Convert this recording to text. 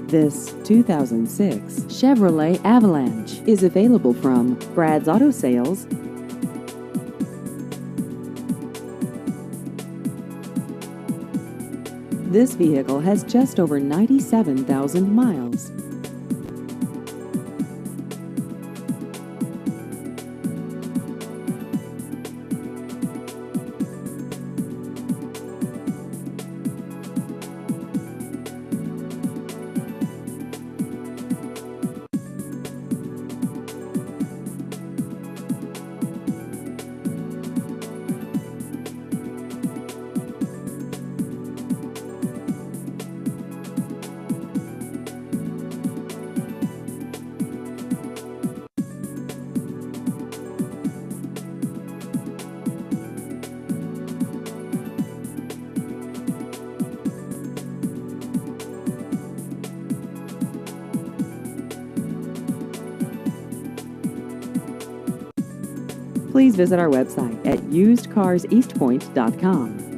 This 2006 Chevrolet Avalanche is available from Brad's Auto Sales. This vehicle has just over 97,000 miles. Please visit our website at usedcarseastpointe.com.